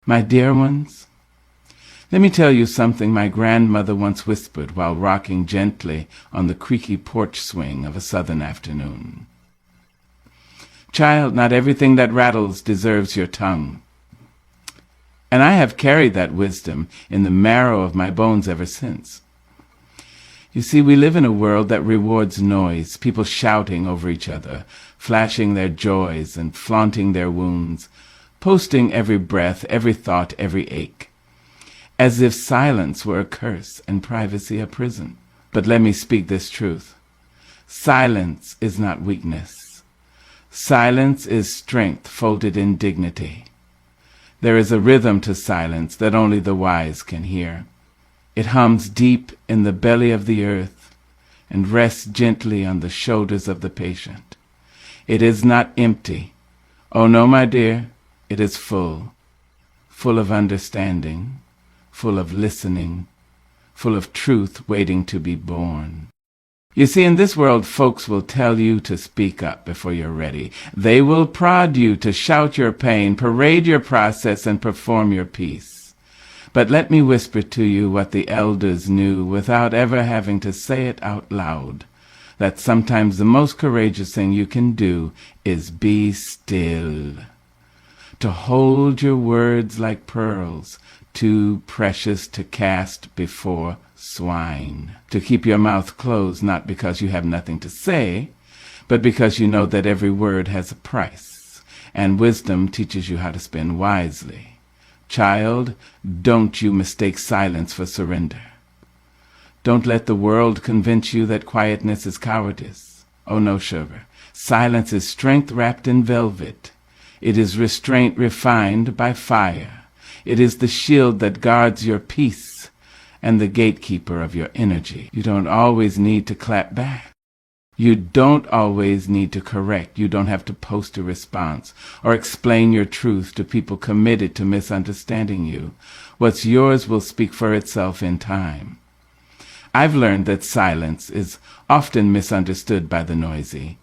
My dear ones, let me tell you something my grandmother once whispered while rocking gently on the creaky porch swing of a southern afternoon. Child, not everything that rattles deserves your tongue. And I have carried that wisdom in the marrow of my bones ever since. You see, we live in a world that rewards noise, people shouting over each other, flashing their joys and flaunting their wounds, posting every breath, every thought, every ache, as if silence were a curse and privacy a prison. But let me speak this truth. Silence is not weakness. Silence is strength folded in dignity. There is a rhythm to silence that only the wise can hear. It hums deep in the belly of the earth and rests gently on the shoulders of the patient. It is not empty. Oh no, my dear, it is full of understanding, full of listening, full of truth waiting to be born. You see, in this world, folks will tell you to speak up before you're ready. They will prod you to shout your pain, parade your process, and perform your piece. But let me whisper to you what the elders knew without ever having to say it out loud, that sometimes the most courageous thing you can do is be still. To hold your words like pearls, too precious to cast before swine. To keep your mouth closed, not because you have nothing to say, but because you know that every word has a price, and wisdom teaches you how to spend wisely. Child, don't you mistake silence for surrender. Don't let the world convince you that quietness is cowardice. Oh no, sugar. Silence is strength wrapped in velvet. It is restraint refined by fire. It is the shield that guards your peace and the gatekeeper of your energy. You don't always need to clap back. You don't always need to correct. You don't have to post a response or explain your truth to people committed to misunderstanding you. What's yours will speak for itself in time. I've learned that silence is often misunderstood by the noisy.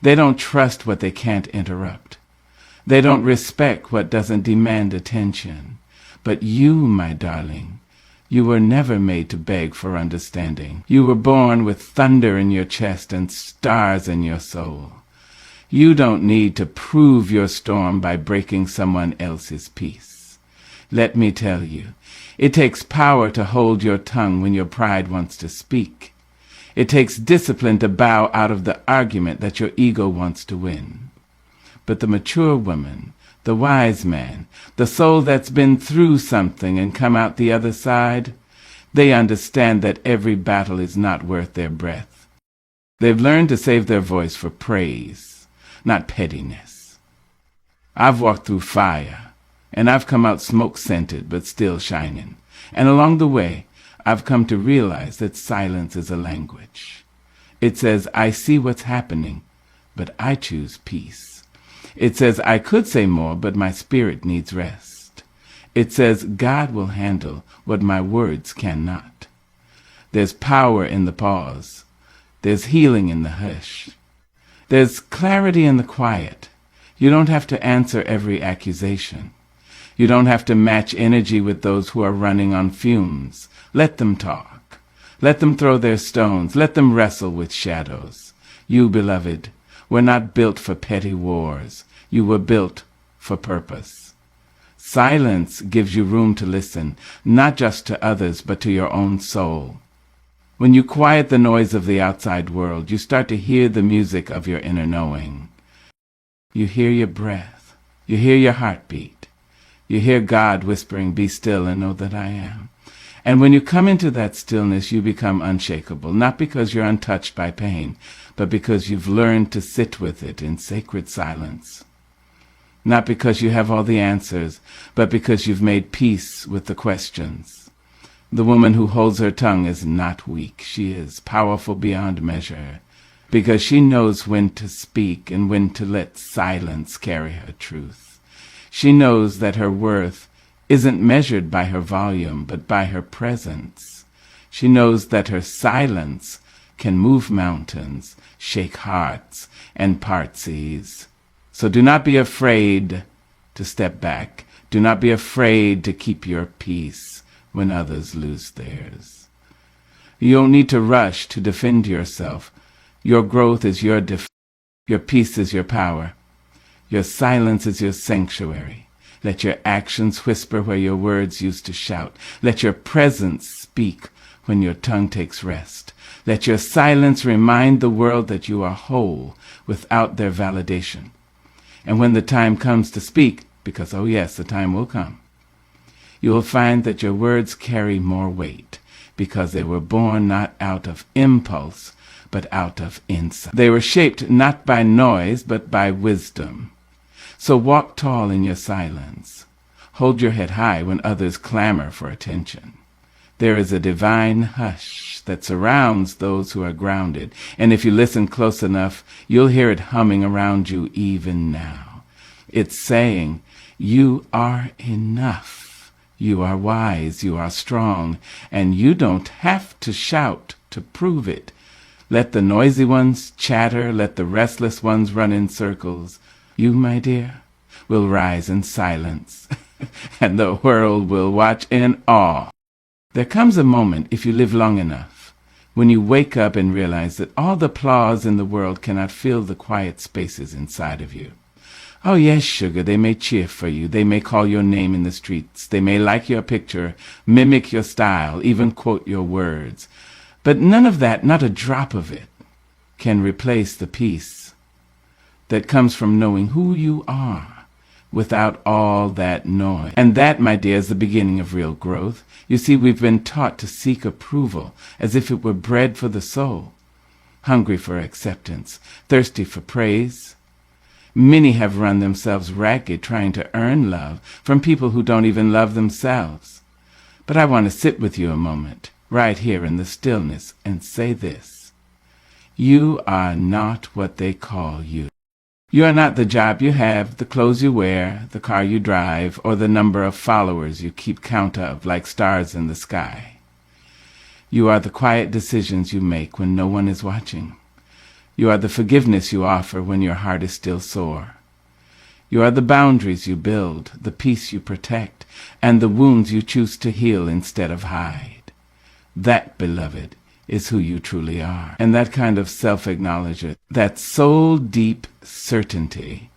They don't trust what they can't interrupt. They don't respect what doesn't demand attention. But you, my darling, you were never made to beg for understanding. You were born with thunder in your chest and stars in your soul. You don't need to prove your storm by breaking someone else's peace. Let me tell you, it takes power to hold your tongue when your pride wants to speak. It takes discipline to bow out of the argument that your ego wants to win. But the mature woman, the wise man, the soul that's been through something and come out the other side, they understand that every battle is not worth their breath. They've learned to save their voice for praise, not pettiness. I've walked through fire, and I've come out smoke-scented but still shining. And along the way, I've come to realize that silence is a language. It says, I see what's happening, but I choose peace. It says, I could say more, but my spirit needs rest. It says, God will handle what my words cannot. There's power in the pause. There's healing in the hush. There's clarity in the quiet. You don't have to answer every accusation. You don't have to match energy with those who are running on fumes. Let them talk. Let them throw their stones. Let them wrestle with shadows. You, beloved, were not built for petty wars. You were built for purpose. Silence gives you room to listen, not just to others, but to your own soul. When you quiet the noise of the outside world, you start to hear the music of your inner knowing. You hear your breath. You hear your heartbeat. You hear God whispering, be still and know that I am. And when you come into that stillness, you become unshakable, not because you're untouched by pain, but because you've learned to sit with it in sacred silence. Not because you have all the answers, but because you've made peace with the questions. The woman who holds her tongue is not weak. She is powerful beyond measure, because she knows when to speak and when to let silence carry her truth. She knows that her worth isn't measured by her volume, but by her presence. She knows that her silence can move mountains, shake hearts, and part seas. So do not be afraid to step back. Do not be afraid to keep your peace when others lose theirs. You don't need to rush to defend yourself. Your growth is your your peace is your power. Your silence is your sanctuary. Let your actions whisper where your words used to shout. Let your presence speak when your tongue takes rest. Let your silence remind the world that you are whole without their validation. And when the time comes to speak, because, oh yes, the time will come, you will find that your words carry more weight because they were born not out of impulse, but out of insight. They were shaped not by noise, but by wisdom. So walk tall in your silence. Hold your head high when others clamor for attention. There is a divine hush that surrounds those who are grounded, and if you listen close enough, you'll hear it humming around you even now. It's saying, you are enough. You are wise, you are strong, and you don't have to shout to prove it. Let the noisy ones chatter, let the restless ones run in circles. You, my dear, will rise in silence, and the world will watch in awe. There comes a moment, if you live long enough, when you wake up and realize that all the applause in the world cannot fill the quiet spaces inside of you. Oh yes, sugar, they may cheer for you, they may call your name in the streets, they may like your picture, mimic your style, even quote your words. But none of that, not a drop of it, can replace the peace that comes from knowing who you are without all that noise. And that, my dear, is the beginning of real growth. You see, we've been taught to seek approval as if it were bread for the soul, hungry for acceptance, thirsty for praise. Many have run themselves ragged trying to earn love from people who don't even love themselves. But I want to sit with you a moment, right here in the stillness, and say this. You are not what they call you. You are not the job you have, the clothes you wear, the car you drive, or the number of followers you keep count of like stars in the sky. You are the quiet decisions you make when no one is watching. You are the forgiveness you offer when your heart is still sore. You are the boundaries you build, the peace you protect, and the wounds you choose to heal instead of hide. That, beloved, is who you truly are. And that kind of self-acknowledgement, that soul-deep certainty,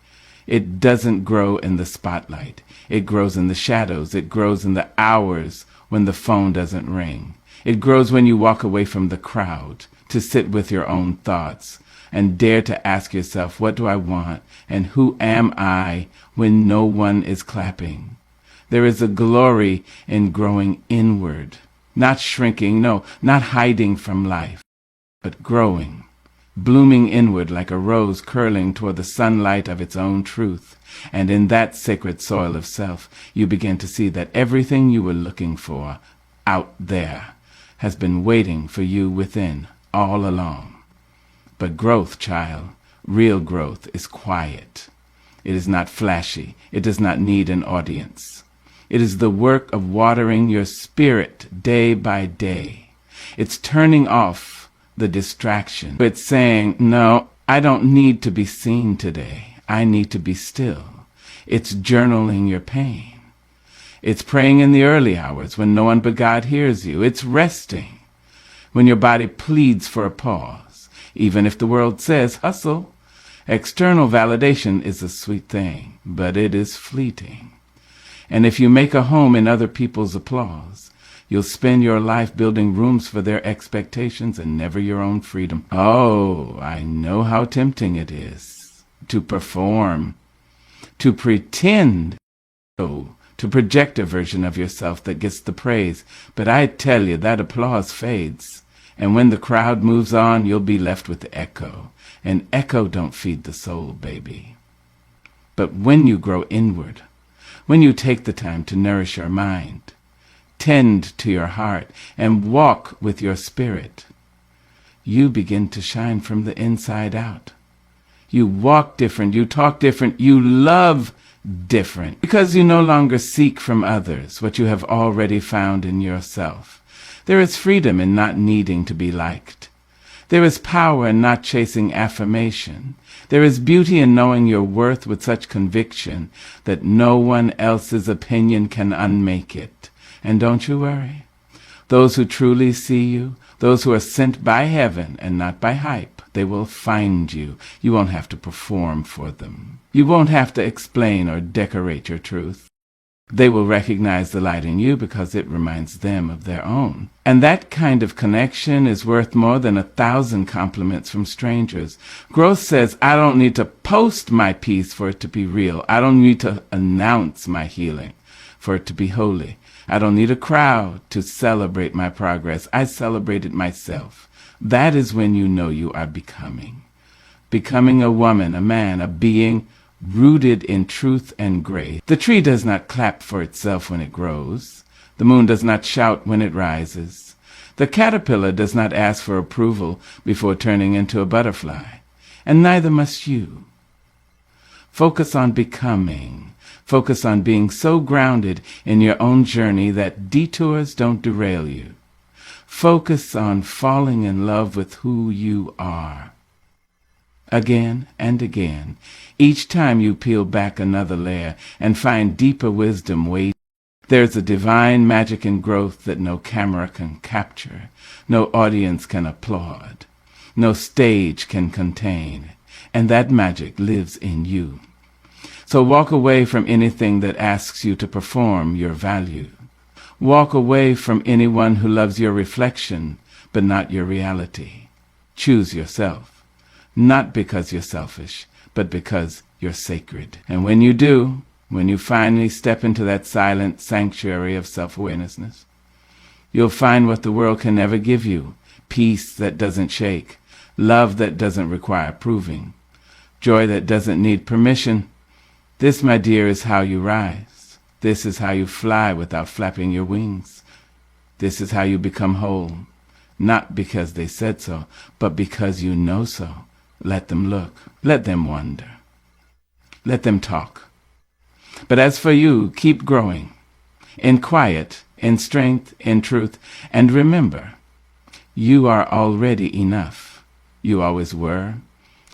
it doesn't grow in the spotlight. It grows in the shadows. It grows in the hours when the phone doesn't ring. It grows when you walk away from the crowd to sit with your own thoughts and dare to ask yourself, what do I want and who am I when no one is clapping? There is a glory in growing inward. Not shrinking, no, not hiding from life, but growing, blooming inward like a rose curling toward the sunlight of its own truth. And in that sacred soil of self, you begin to see that everything you were looking for out there has been waiting for you within all along. But growth, child, real growth is quiet. It is not flashy. It does not need an audience. It is the work of watering your spirit day by day. It's turning off the distraction. It's saying, no, I don't need to be seen today. I need to be still. It's journaling your pain. It's praying in the early hours when no one but God hears you. It's resting when your body pleads for a pause, even if the world says, hustle. External validation is a sweet thing, but it is fleeting. And if you make a home in other people's applause, you'll spend your life building rooms for their expectations and never your own freedom. Oh, I know how tempting it is to perform, to pretend, to project a version of yourself that gets the praise. But I tell you, that applause fades. And when the crowd moves on, you'll be left with the echo. And echo don't feed the soul, baby. But when you grow inward, when you take the time to nourish your mind, tend to your heart, and walk with your spirit, you begin to shine from the inside out. You walk different, you talk different, you love different, because you no longer seek from others what you have already found in yourself. There is freedom in not needing to be liked. There is power in not chasing affirmation. There is beauty in knowing your worth with such conviction that no one else's opinion can unmake it. And don't you worry. Those who truly see you, those who are sent by heaven and not by hype, they will find you. You won't have to perform for them. You won't have to explain or decorate your truth. They will recognize the light in you because it reminds them of their own. And that kind of connection is worth more than 1,000 compliments from strangers. Growth says, I don't need to post my peace for it to be real. I don't need to announce my healing for it to be holy. I don't need a crowd to celebrate my progress. I celebrate it myself. That is when you know you are becoming. Becoming a woman, a man, a being rooted in truth and grace. The tree does not clap for itself when it grows. The moon does not shout when it rises. The caterpillar does not ask for approval before turning into a butterfly. And neither must you. Focus on becoming. Focus on being so grounded in your own journey that detours don't derail you. Focus on falling in love with who you are. Again and again, each time you peel back another layer and find deeper wisdom waiting. There's a divine magic in growth that no camera can capture, no audience can applaud, no stage can contain, and that magic lives in you. So walk away from anything that asks you to perform your value. Walk away from anyone who loves your reflection, but not your reality. Choose yourself. Not because you're selfish, but because you're sacred. And when you do, when you finally step into that silent sanctuary of self-awarenessness, you'll find what the world can never give you: peace that doesn't shake, love that doesn't require proving, joy that doesn't need permission. This, my dear, is how you rise. This is how you fly without flapping your wings. This is how you become whole, not because they said so, but because you know so. Let them look. Let them wonder. Let them talk. But as for you, keep growing. In quiet, in strength, in truth. And remember, you are already enough. You always were.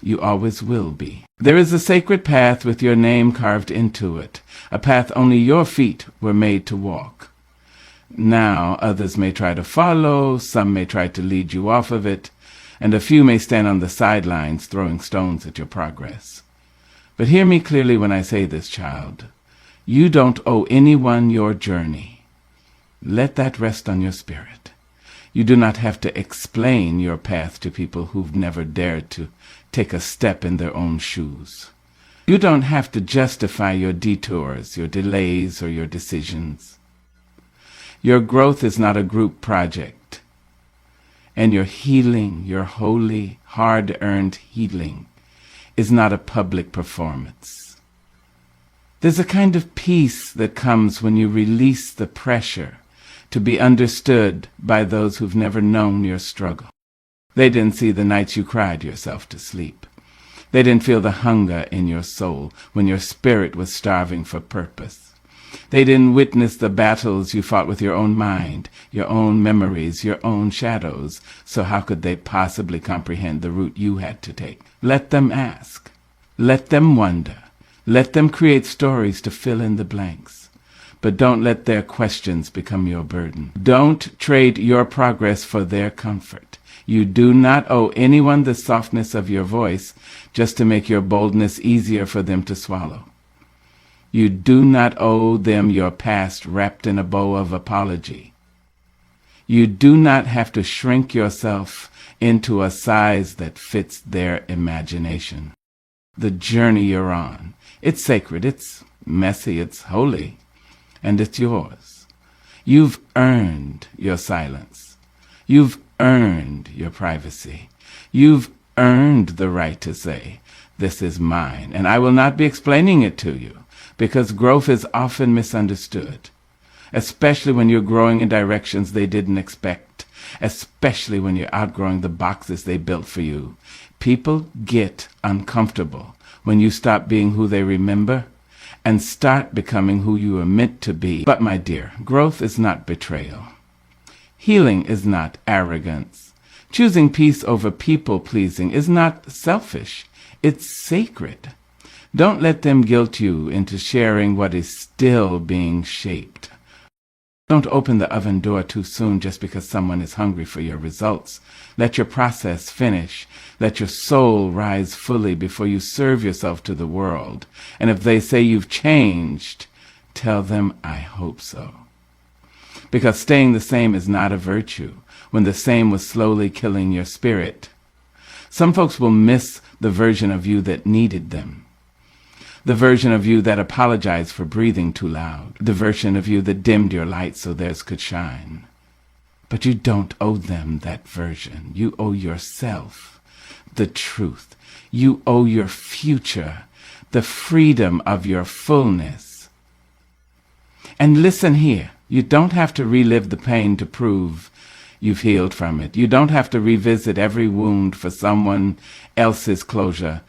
You always will be. There is a sacred path with your name carved into it. A path only your feet were made to walk. Now, others may try to follow. Some may try to lead you off of it. And a few may stand on the sidelines throwing stones at your progress. But hear me clearly when I say this, child. You don't owe anyone your journey. Let that rest on your spirit. You do not have to explain your path to people who've never dared to take a step in their own shoes. You don't have to justify your detours, your delays, or your decisions. Your growth is not a group project. And your healing, your holy, hard-earned healing, is not a public performance. There's a kind of peace that comes when you release the pressure to be understood by those who've never known your struggle. They didn't see the nights you cried yourself to sleep. They didn't feel the hunger in your soul when your spirit was starving for purpose. They didn't witness the battles you fought with your own mind, your own memories, your own shadows. So how could they possibly comprehend the route you had to take? Let them ask. Let them wonder. Let them create stories to fill in the blanks. But don't let their questions become your burden. Don't trade your progress for their comfort. You do not owe anyone the softness of your voice just to make your boldness easier for them to swallow. You do not owe them your past wrapped in a bow of apology. You do not have to shrink yourself into a size that fits their imagination. The journey you're on, it's sacred, it's messy, it's holy, and it's yours. You've earned your silence. You've earned your privacy. You've earned the right to say, this is mine, and I will not be explaining it to you. Because growth is often misunderstood, especially when you're growing in directions they didn't expect, especially when you're outgrowing the boxes they built for you. People get uncomfortable when you stop being who they remember and start becoming who you are meant to be. But my dear, growth is not betrayal. Healing is not arrogance. Choosing peace over people-pleasing is not selfish. It's sacred. Don't let them guilt you into sharing what is still being shaped. Don't open the oven door too soon just because someone is hungry for your results. Let your process finish. Let your soul rise fully before you serve yourself to the world. And if they say you've changed, tell them, I hope so. Because staying the same is not a virtue when the same was slowly killing your spirit. Some folks will miss the version of you that needed them. The version of you that apologized for breathing too loud. The version of you that dimmed your light so theirs could shine. But you don't owe them that version. You owe yourself the truth. You owe your future the freedom of your fullness. And listen here. You don't have to relive the pain to prove you've healed from it. You don't have to revisit every wound for someone else's closure.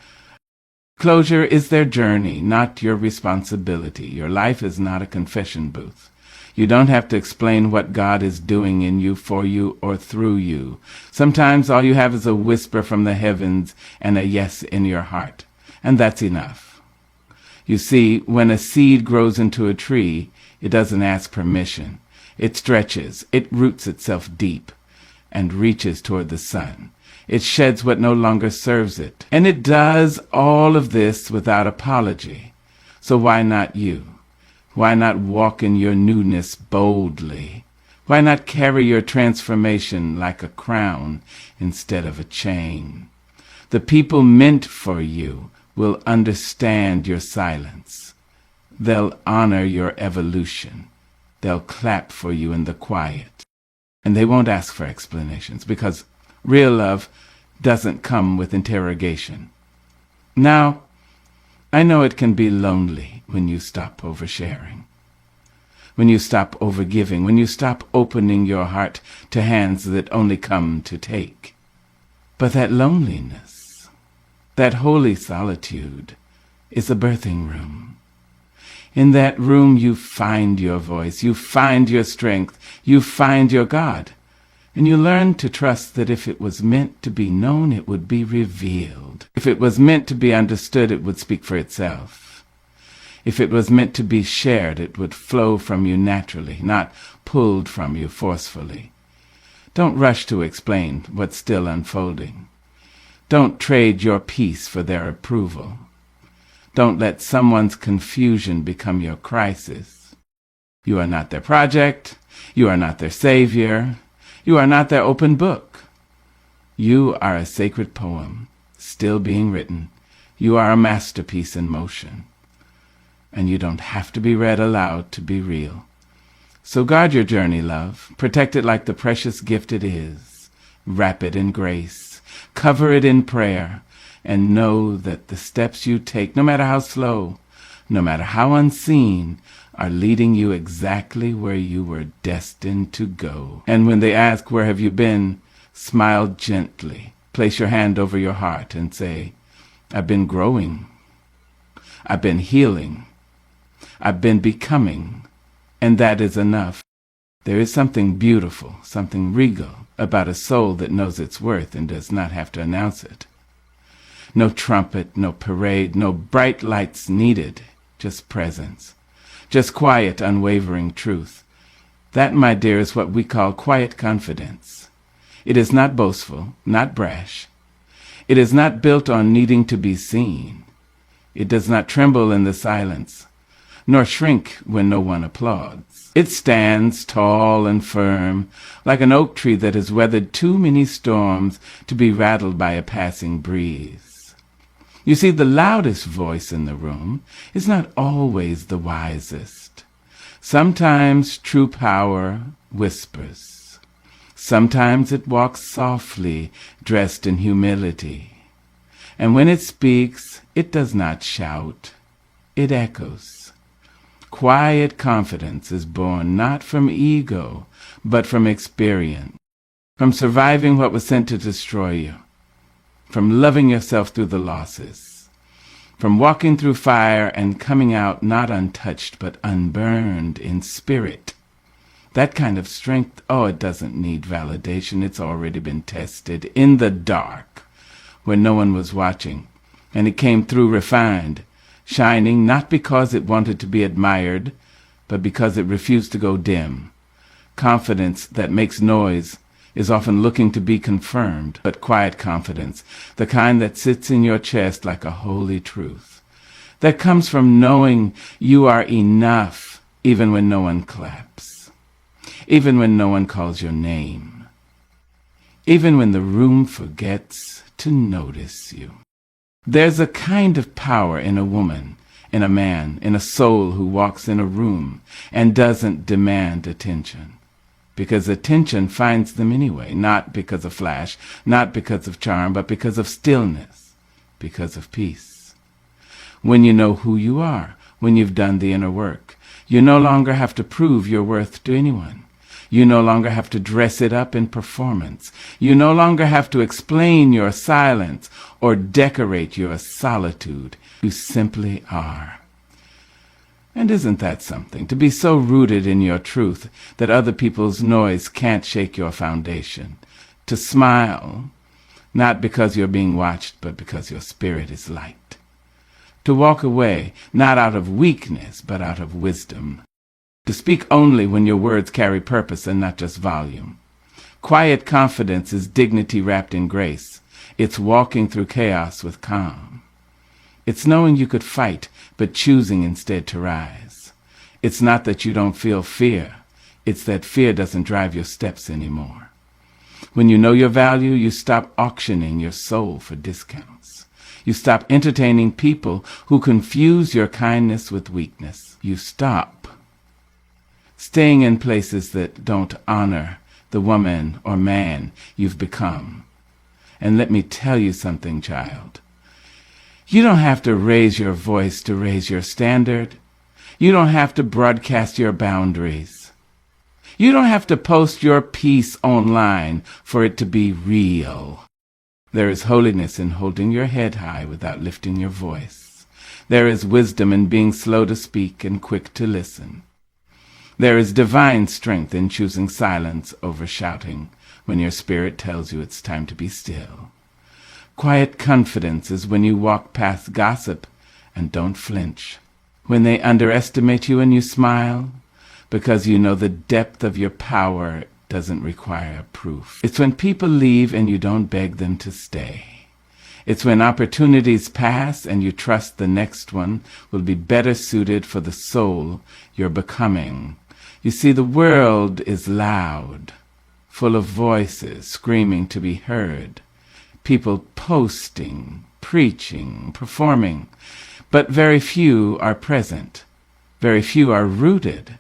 Closure is their journey, not your responsibility. Your life is not a confession booth. You don't have to explain what God is doing in you, for you, or through you. Sometimes all you have is a whisper from the heavens and a yes in your heart. And that's enough. You see, when a seed grows into a tree, it doesn't ask permission. It stretches, it roots itself deep, and reaches toward the sun. It sheds what no longer serves it. And it does all of this without apology. So why not you? Why not walk in your newness boldly? Why not carry your transformation like a crown instead of a chain? The people meant for you will understand your silence. They'll honor your evolution. They'll clap for you in the quiet. And they won't ask for explanations, because real love doesn't come with interrogation. Now, I know it can be lonely when you stop oversharing, when you stop overgiving, when you stop opening your heart to hands that only come to take. But that loneliness, that holy solitude, is a birthing room. In that room you find your voice, you find your strength, you find your God. And you learn to trust that if it was meant to be known, it would be revealed. If it was meant to be understood, it would speak for itself. If it was meant to be shared, it would flow from you naturally, not pulled from you forcefully. Don't rush to explain what's still unfolding. Don't trade your peace for their approval. Don't let someone's confusion become your crisis. You are not their project. You are not their savior. You are not their open book. You are a sacred poem, still being written. You are a masterpiece in motion. And you don't have to be read aloud to be real. So guard your journey, love. Protect it like the precious gift it is. Wrap it in grace. Cover it in prayer. And know that the steps you take, no matter how slow, no matter how unseen, are leading you exactly where you were destined to go. And when they ask, where have you been? Smile gently. Place your hand over your heart and say, I've been growing. I've been healing. I've been becoming. And that is enough. There is something beautiful, something regal about a soul that knows its worth and does not have to announce it. No trumpet, no parade, no bright lights needed, just presence. Just quiet, unwavering truth. That, my dear, is what we call quiet confidence. It is not boastful, not brash. It is not built on needing to be seen. It does not tremble in the silence, nor shrink when no one applauds. It stands tall and firm, like an oak tree that has weathered too many storms to be rattled by a passing breeze. You see, the loudest voice in the room is not always the wisest. Sometimes true power whispers. Sometimes it walks softly, dressed in humility. And when it speaks, it does not shout. It echoes. Quiet confidence is born not from ego, but from experience, from surviving what was sent to destroy you, from loving yourself through the losses, from walking through fire and coming out not untouched but unburned in spirit. That kind of strength, oh, it doesn't need validation. It's already been tested in the dark when no one was watching. And it came through refined, shining not because it wanted to be admired, but because it refused to go dim. Confidence that makes noise is often looking to be confirmed, but quiet confidence, the kind that sits in your chest like a holy truth, that comes from knowing you are enough even when no one claps, even when no one calls your name, even when the room forgets to notice you. There's a kind of power in a woman, in a man, in a soul who walks in a room and doesn't demand attention. Because attention finds them anyway, not because of flash, not because of charm, but because of stillness, because of peace. When you know who you are, when you've done the inner work, you no longer have to prove your worth to anyone. You no longer have to dress it up in performance. You no longer have to explain your silence or decorate your solitude. You simply are. And isn't that something, to be so rooted in your truth that other people's noise can't shake your foundation? To smile, not because you're being watched, but because your spirit is light. To walk away, not out of weakness, but out of wisdom. To speak only when your words carry purpose and not just volume. Quiet confidence is dignity wrapped in grace. It's walking through chaos with calm. It's knowing you could fight, but choosing instead to rise. It's not that you don't feel fear. It's that fear doesn't drive your steps anymore. When you know your value, you stop auctioning your soul for discounts. You stop entertaining people who confuse your kindness with weakness. You stop staying in places that don't honor the woman or man you've become. And let me tell you something, child. You don't have to raise your voice to raise your standard. You don't have to broadcast your boundaries. You don't have to post your piece online for it to be real. There is holiness in holding your head high without lifting your voice. There is wisdom in being slow to speak and quick to listen. There is divine strength in choosing silence over shouting when your spirit tells you it's time to be still. Quiet confidence is when you walk past gossip and don't flinch. When they underestimate you and you smile, because you know the depth of your power doesn't require proof. It's when people leave and you don't beg them to stay. It's when opportunities pass and you trust the next one will be better suited for the soul you're becoming. You see, the world is loud, full of voices screaming to be heard. People posting, preaching, performing, but very few are present. Very few are rooted.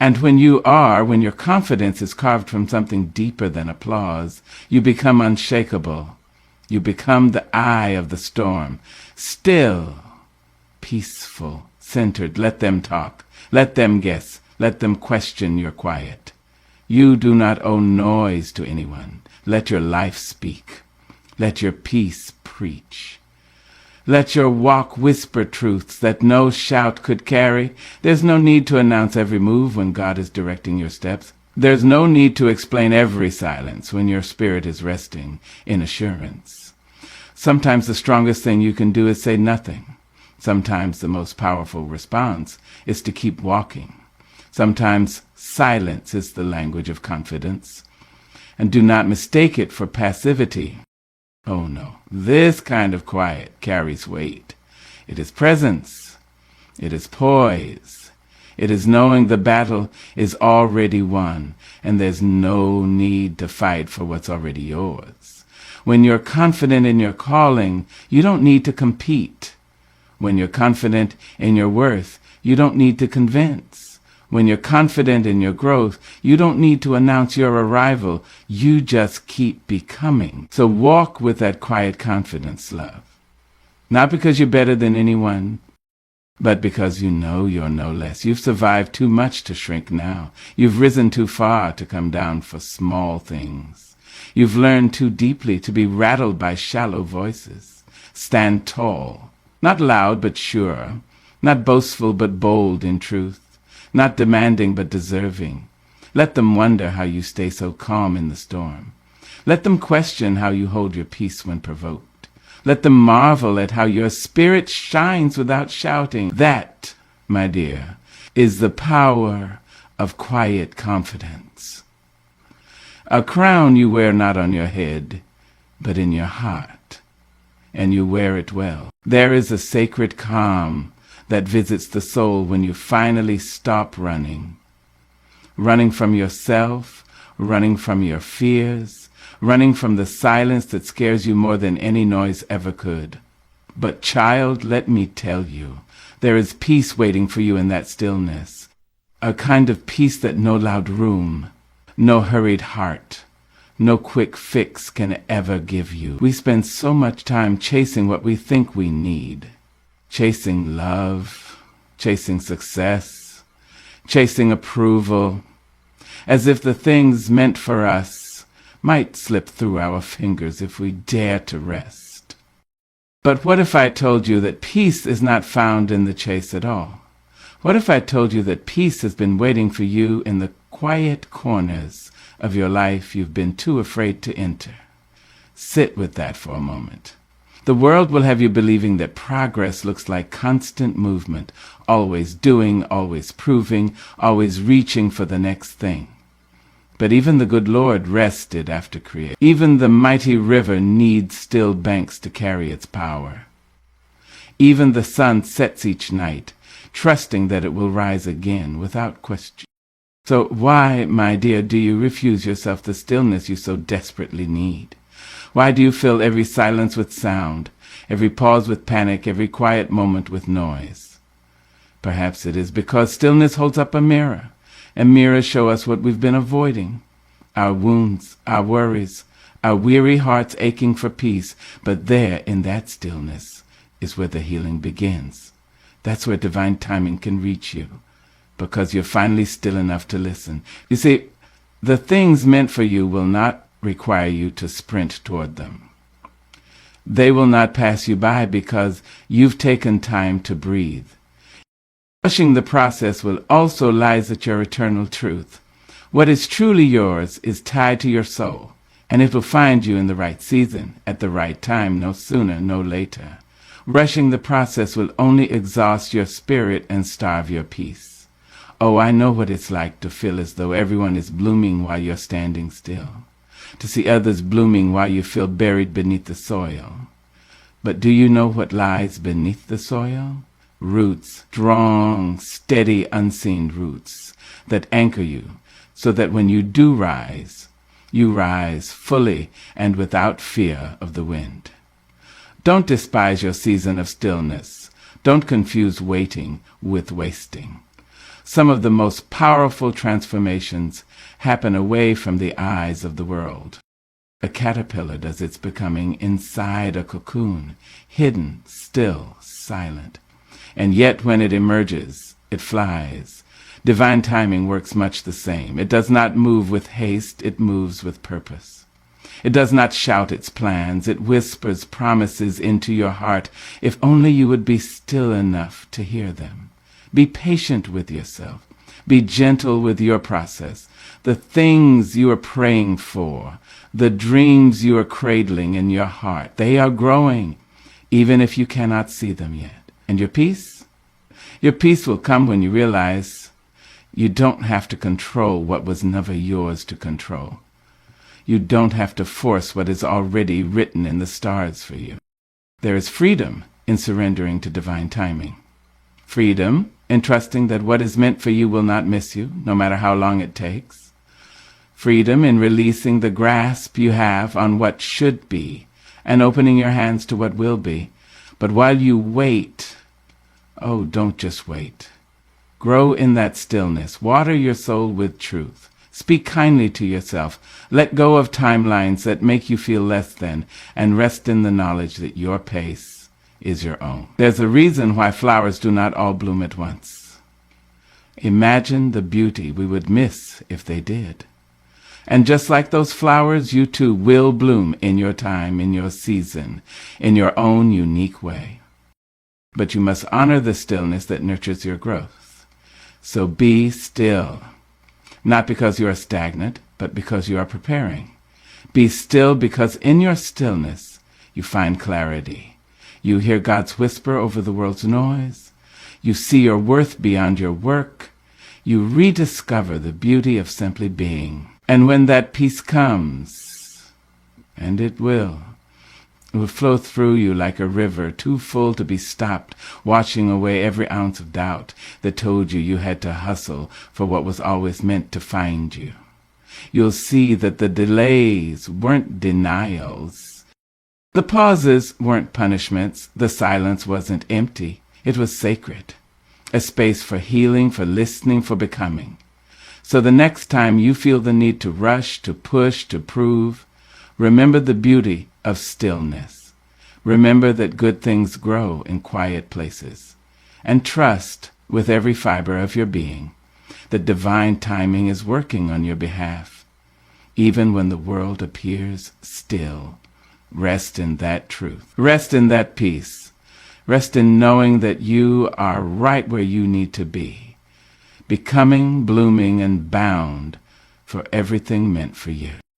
And when your confidence is carved from something deeper than applause, you become unshakable. You become the eye of the storm, still, peaceful, centered. Let them talk. Let them guess. Let them question your quiet. You do not owe noise to anyone. Let your life speak. Let your peace preach. Let your walk whisper truths that no shout could carry. There's no need to announce every move when God is directing your steps. There's no need to explain every silence when your spirit is resting in assurance. Sometimes the strongest thing you can do is say nothing. Sometimes the most powerful response is to keep walking. Sometimes silence is the language of confidence. And do not mistake it for passivity. Oh no, this kind of quiet carries weight. It is presence. It is poise. It is knowing the battle is already won, and there's no need to fight for what's already yours. When you're confident in your calling, you don't need to compete. When you're confident in your worth, you don't need to convince. When you're confident in your growth, you don't need to announce your arrival. You just keep becoming. So walk with that quiet confidence, love. Not because you're better than anyone, but because you know you're no less. You've survived too much to shrink now. You've risen too far to come down for small things. You've learned too deeply to be rattled by shallow voices. Stand tall, not loud but sure, not boastful but bold in truth. not demanding but deserving. Let them wonder how you stay so calm in the storm. Let them question how you hold your peace when provoked. Let them marvel at how your spirit shines without shouting. That, my dear, is the power of quiet confidence. A crown you wear not on your head, but in your heart, and you wear it well. There is a sacred calm that visits the soul when you finally stop running. Running from yourself, running from your fears, running from the silence that scares you more than any noise ever could. But child, let me tell you, there is peace waiting for you in that stillness. A kind of peace that no loud room, no hurried heart, no quick fix can ever give you. We spend so much time chasing what we think we need. Chasing love, chasing success, chasing approval, as if the things meant for us might slip through our fingers if we dare to rest. But what if I told you that peace is not found in the chase at all? What if I told you that peace has been waiting for you in the quiet corners of your life you've been too afraid to enter? Sit with that for a moment. The world will have you believing that progress looks like constant movement, always doing, always proving, always reaching for the next thing. But even the good Lord rested after creation. Even the mighty river needs still banks to carry its power. Even the sun sets each night, trusting that it will rise again without question. So why, my dear, do you refuse yourself the stillness you so desperately need? Why do you fill every silence with sound, every pause with panic, every quiet moment with noise? Perhaps it is because stillness holds up a mirror, and mirrors show us what we've been avoiding, our wounds, our worries, our weary hearts aching for peace. But there, in that stillness, is where the healing begins. That's where divine timing can reach you, because you're finally still enough to listen. You see, the things meant for you will not require you to sprint toward them. They will not pass you by because you've taken time to breathe. Rushing the process will also lies at your eternal truth. What is truly yours is tied to your soul, and it will find you in the right season, at the right time, no sooner, no later. Rushing the process will only exhaust your spirit and starve your peace. Oh, I know what it's like to feel as though everyone is blooming while you're standing still, to see others blooming while you feel buried beneath the soil. But do you know what lies beneath the soil? Roots, strong, steady, unseen roots that anchor you so that when you do rise, you rise fully and without fear of the wind. Don't despise your season of stillness. Don't confuse waiting with wasting. Some of the most powerful transformations happen away from the eyes of the world. A caterpillar does its becoming inside a cocoon, hidden, still, silent. And yet when it emerges, it flies. Divine timing works much the same. It does not move with haste, it moves with purpose. It does not shout its plans, it whispers promises into your heart, if only you would be still enough to hear them. Be patient with yourself. Be gentle with your process. The things you are praying for, the dreams you are cradling in your heart, they are growing, even if you cannot see them yet. And your peace? Your peace will come when you realize you don't have to control what was never yours to control. You don't have to force what is already written in the stars for you. There is freedom in surrendering to divine timing. Freedom in trusting that what is meant for you will not miss you, no matter how long it takes. Freedom in releasing the grasp you have on what should be and opening your hands to what will be. But while you wait, oh, don't just wait. Grow in that stillness. Water your soul with truth. Speak kindly to yourself. Let go of timelines that make you feel less than, and rest in the knowledge that your pace is your own. There's a reason why flowers do not all bloom at once. Imagine the beauty we would miss if they did. And just like those flowers, you too will bloom in your time, in your season, in your own unique way. But you must honor the stillness that nurtures your growth. So be still, not because you are stagnant, but because you are preparing. Be still because in your stillness you find clarity. You hear God's whisper over the world's noise. You see your worth beyond your work. You rediscover the beauty of simply being. And when that peace comes, and it will flow through you like a river, too full to be stopped, washing away every ounce of doubt that told you had to hustle for what was always meant to find you. You'll see that the delays weren't denials. The pauses weren't punishments. The silence wasn't empty. It was sacred. A space for healing, for listening, for becoming. So the next time you feel the need to rush, to push, to prove, remember the beauty of stillness. Remember that good things grow in quiet places. And trust with every fiber of your being that divine timing is working on your behalf. Even when the world appears still, rest in that truth. Rest in that peace. Rest in knowing that you are right where you need to be, becoming, blooming, and bound for everything meant for you.